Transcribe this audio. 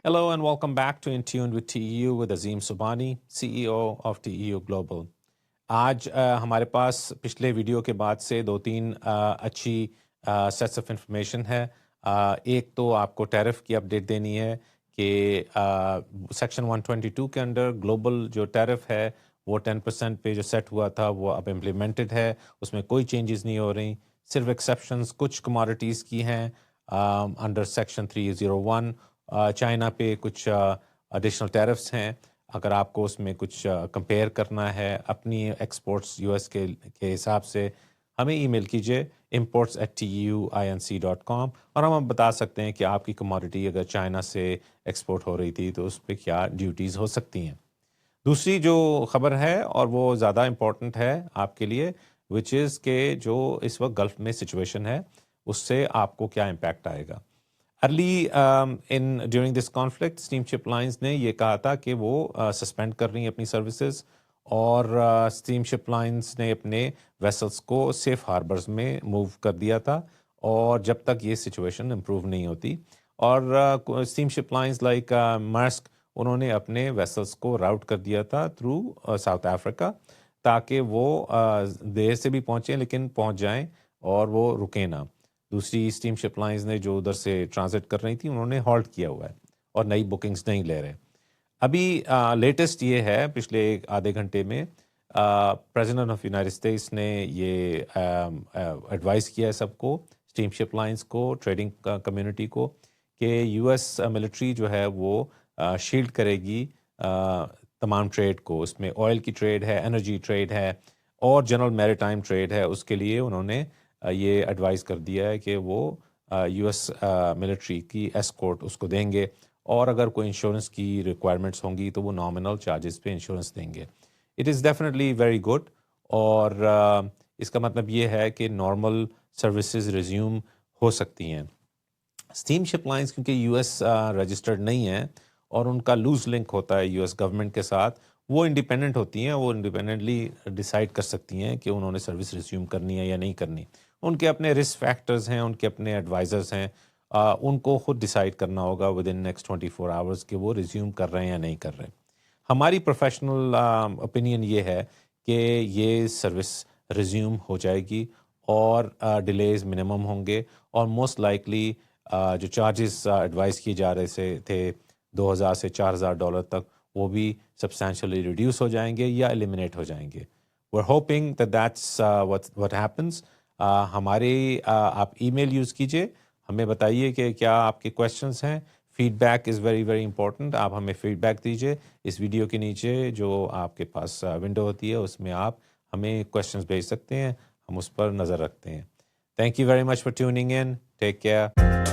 Hello and welcome back to In Tune with TEU with Azim Subhani, CEO of TEU Global. آج ہمارے پاس پچھلے video کے بعد سے دو تین اچھی سیٹس آف انفارمیشن ہے. ایک تو آپ کو ٹیرف کی اپڈیٹ دینی ہے کہ سیکشن 122 کے انڈر گلوبل جو ٹیرف ہے وہ 10% پہ جو سیٹ ہوا تھا وہ اب امپلیمنٹڈ ہے. اس میں کوئی چینجز نہیں ہو رہی, صرف ایکسیپشنز کچھ کموڈٹیز کی ہیں انڈر سیکشن 301. چائنا پہ کچھ ایڈیشنل ٹیرفس ہیں. اگر آپ کو اس میں کچھ کمپیئر کرنا ہے اپنی ایکسپورٹس یو ایس کے حساب سے, ہمیں ای میل کیجیے imports@teuinc.com اور ہم بتا سکتے ہیں کہ آپ کی کموڈٹی اگر چائنا سے ایکسپورٹ ہو رہی تھی تو اس پہ کیا ڈیوٹیز ہو سکتی ہیں. دوسری جو خبر ہے اور وہ زیادہ امپورٹنٹ ہے آپ کے لیے, وچ از کہ جو اس وقت گلف میں سچویشن ہے اس سے آپ کو کیا امپیکٹ آئے گا. Early during this conflict steamship lines نے یہ کہا تھا کہ وہ سسپینڈ کر رہی ہیں اپنی سروسز, اور اسٹیم شپ لائنز نے اپنے ویسلس کو سیف ہاربرز میں موو کر دیا تھا, اور جب تک یہ سچویشن امپروو نہیں ہوتی. اور اسٹیم شپ لائنز لائک مارسک, انہوں نے اپنے ویسلس کو راؤٹ کر دیا تھا تھرو ساؤتھ افریقہ تاکہ وہ دیر سے بھی پہنچیں لیکن پہنچ جائیں اور وہ رکیں نہ. دوسری اسٹیم شپ لائنز نے جو ادھر سے ٹرانزٹ کر رہی تھی انہوں نے ہالٹ کیا ہوا ہے اور نئی بکنگز نہیں لے رہے. ابھی لیٹسٹ یہ ہے پچھلے آدھے گھنٹے میں پریزیڈنٹ آف یونائٹڈ اسٹیٹس نے یہ ایڈوائز کیا ہے سب کو, اسٹیم شپ لائنز کو, ٹریڈنگ کمیونٹی کو, کہ یو ایس ملٹری جو ہے وہ شیلڈ کرے گی تمام ٹریڈ کو. اس میں آئل کی ٹریڈ ہے, انرجی ٹریڈ ہے اور جنرل میریٹائم ٹریڈ ہے. اس کے لیے انہوں نے یہ ایڈوائز کر دیا ہے کہ وہ یو ایس ملٹری کی ایسکورٹ اس کو دیں گے, اور اگر کوئی انشورنس کی ریکوائرمنٹس ہوں گی تو وہ نامنل چارجز پہ انشورنس دیں گے. It is definitely very good, اور اس کا مطلب یہ ہے کہ نارمل سروسز ریزیوم ہو سکتی ہیں. اسٹیم شپ لائنز کیونکہ یو ایس رجسٹرڈ نہیں ہیں اور ان کا لوز لنک ہوتا ہے یو ایس گورنمنٹ کے ساتھ, وہ انڈیپینڈنٹ ہوتی ہیں, وہ انڈیپینڈنٹلی ڈیسائیڈ کر سکتی ہیں کہ انہوں نے سروس ریزیوم کرنی ہے یا نہیں کرنی. ان کے اپنے رسک فیکٹرز ہیں, ان کے اپنے ایڈوائزرز ہیں, ان کو خود ڈیسائیڈ کرنا ہوگا ود ان نیکسٹ 24 آورز کہ وہ ریزیوم کر رہے ہیں یا نہیں کر رہے. ہماری پروفیشنل اوپینین یہ ہے کہ یہ سروس ریزیوم ہو جائے گی اور ڈیلیز منیمم ہوں گے, اور موسٹ لائکلی جو چارجز ایڈوائز کیے جا رہے تھے $2,000 سے $4,000 تک, وہ بھی سبسٹینشلی ریڈیوس ہو جائیں گے یا ایلیمنیٹ ہو جائیں گے. we're hoping that that's what happens. ہمارے آپ ای میل یوز کیجئے, ہمیں بتائیے کہ کیا آپ کے کویشچنس ہیں. Feedback is very very important. آپ ہمیں فیڈ بیک دیجئے. اس ویڈیو کے نیچے جو آپ کے پاس ونڈو ہوتی ہے اس میں آپ ہمیں کویشچنس بھیج سکتے ہیں, ہم اس پر نظر رکھتے ہیں. Thank you very much for tuning in. Take care.